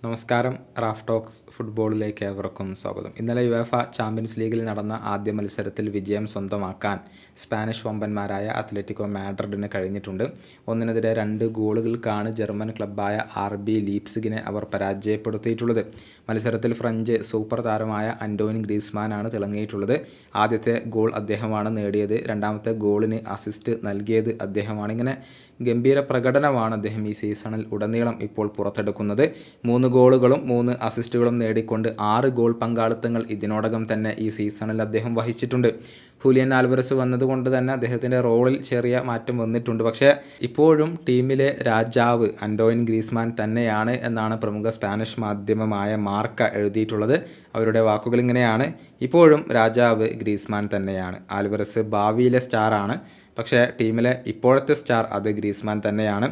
നമസ്കാരം. Raf talks ഫുട്ബോളിലേക്ക് ഏവർക്കും സ്വാഗതം. ഇന്നലെ യുവേഫ ചാമ്പ്യൻസ് ലീഗിൽ നടന്ന ആദ്യ മത്സരത്തിൽ വിജയം സ്വന്തമാക്കാൻ സ്പാനിഷ് വമ്പന്മാരായ അത്ലറ്റിക്കോ മാഡ്രിഡിന് കഴിഞ്ഞിട്ടുണ്ട്. 1-2 ഗോളുകൾക്കാണ് ജർമ്മൻ ക്ലബ്ബായ RB ലീപ്സിഗിനെ അവർ പരാജയപ്പെടുത്തിയിട്ടുള്ളത്. മത്സരത്തിൽ ഫ്രഞ്ച് സൂപ്പർ താരമായ അന്റോയിൻ ഗ്രീസ്മാനാണ് തിളങ്ങിയിട്ടുള്ളത്. ആദ്യത്തെ ഗോൾ അദ്ദേഹമാണ് നേടിയത്. രണ്ടാമത്തെ ഗോളിന് അസിസ്റ്റ് നൽകിയത് അദ്ദേഹമാണ്. ഇങ്ങനെ ഗംഭീര പ്രകടനമാണ് അദ്ദേഹം ഈ സീസണിൽ ഉടനീളം ഇപ്പോൾ പുറത്തെടുക്കുന്നത്. 3 ഗോളുകളും 3 അസിസ്റ്റുകളും നേടിക്കൊണ്ട് 6 ഗോൾ പങ്കാളിത്തങ്ങൾ ഇതിനോടകം തന്നെ ഈ സീസണിൽ അദ്ദേഹം വഹിച്ചിട്ടുണ്ട്. ഹൂലിയൻ ആൽവരസ് വന്നതുകൊണ്ട് തന്നെ അദ്ദേഹത്തിൻ്റെ റോളിൽ ചെറിയ മാറ്റം വന്നിട്ടുണ്ട്. പക്ഷേ ഇപ്പോഴും ടീമിലെ രാജാവ് അന്റോയിൻ ഗ്രീസ്മാൻ തന്നെയാണ് എന്നാണ് പ്രമുഖ സ്പാനിഷ് മാധ്യമമായ മാർക്ക എഴുതിയിട്ടുള്ളത്. അവരുടെ വാക്കുകൾ ഇങ്ങനെയാണ്: ഇപ്പോഴും രാജാവ് ഗ്രീസ്മാൻ തന്നെയാണ്. ആൽവരസ് ഭാവിയിലെ സ്റ്റാറാണ്, പക്ഷേ ടീമിലെ ഇപ്പോഴത്തെ സ്റ്റാർ അത് ഗ്രീസ്മാൻ തന്നെയാണ്.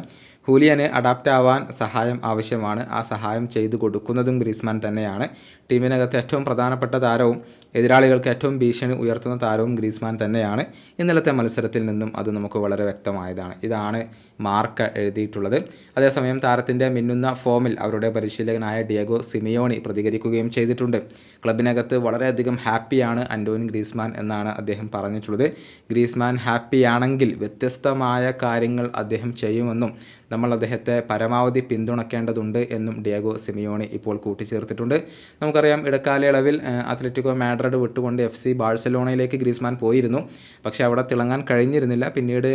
ഹൂലിയന് അഡാപ്റ്റ് ആവാൻ സഹായം ആവശ്യമാണ്. ആ സഹായം ചെയ്തു കൊടുക്കുന്നതും ഗ്രീസ്മാൻ തന്നെയാണ്. ടീമിനകത്ത് ഏറ്റവും പ്രധാനപ്പെട്ട താരവും എതിരാളികൾക്ക് ഏറ്റവും ഭീഷണി ഉയർത്തുന്ന താരവും ഗ്രീസ്മാൻ തന്നെയാണ്. ഇന്നലത്തെ മത്സരത്തിൽ നിന്നും അത് നമുക്ക് വളരെ വ്യക്തമായതാണ്. ഇതാണ് മാർക്ക എഴുതിയിട്ടുള്ളത്. അതേസമയം താരത്തിൻ്റെ മിന്നുന്ന ഫോമിൽ അവരുടെ പരിശീലകനായ ഡിയേഗോ സിമിയോണി പ്രതികരിക്കുകയും ചെയ്തിട്ടുണ്ട്. ക്ലബിനകത്ത് വളരെയധികം ഹാപ്പിയാണ് അന്റോയിൻ ഗ്രീസ്മാൻ എന്നാണ് അദ്ദേഹം പറഞ്ഞിട്ടുള്ളത്. ഗ്രീസ്മാൻ ഹാപ്പിയാണെങ്കിൽ വ്യത്യസ്തമായ കാര്യങ്ങൾ അദ്ദേഹം ചെയ്യുമെന്നും നമ്മൾ അദ്ദേഹത്തെ പരമാവധി പിന്തുണയ്ക്കേണ്ടതുണ്ട് എന്നും ഡിയേഗോ സിമിയോണി ഇപ്പോൾ കൂട്ടിച്ചേർത്തിട്ടുണ്ട്. നമുക്കറിയാം, ഇടക്കാലയളവിൽ അത്ലറ്റിക്കോ മാഡ്രിഡ് വിട്ടുകൊണ്ട് FC ബാഴ്സലോണയിലേക്ക് ഗ്രീസ്മാൻ പോയിരുന്നു. പക്ഷേ അവിടെ തിളങ്ങാൻ കഴിഞ്ഞിരുന്നില്ല. പിന്നീട്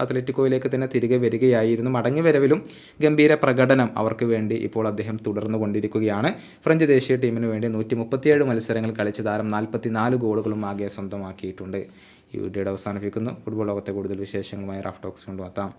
അത്ലറ്റിക്കോയിലേക്ക് തന്നെ തിരികെ വരികയായിരുന്നു. മടങ്ങി വരവിലും ഗംഭീര പ്രകടനം അവർക്ക് വേണ്ടി ഇപ്പോൾ അദ്ദേഹം തുടർന്നു കൊണ്ടിരിക്കുകയാണ്. ഫ്രഞ്ച് ദേശീയ ടീമിന് വേണ്ടി 137 മത്സരങ്ങൾ കളിച്ച താരം 44 ഗോളുകളും ആകെ സ്വന്തമാക്കിയിട്ടുണ്ട്. ഈ വീഡിയോയുടെ അവസാനിപ്പിക്കുന്നു. ഫുട്ബോൾ ലോകത്തെ കൂടുതൽ വിശേഷങ്ങളുമായി റാഫ് ടോക്സ് കൊണ്ടുവെത്താം.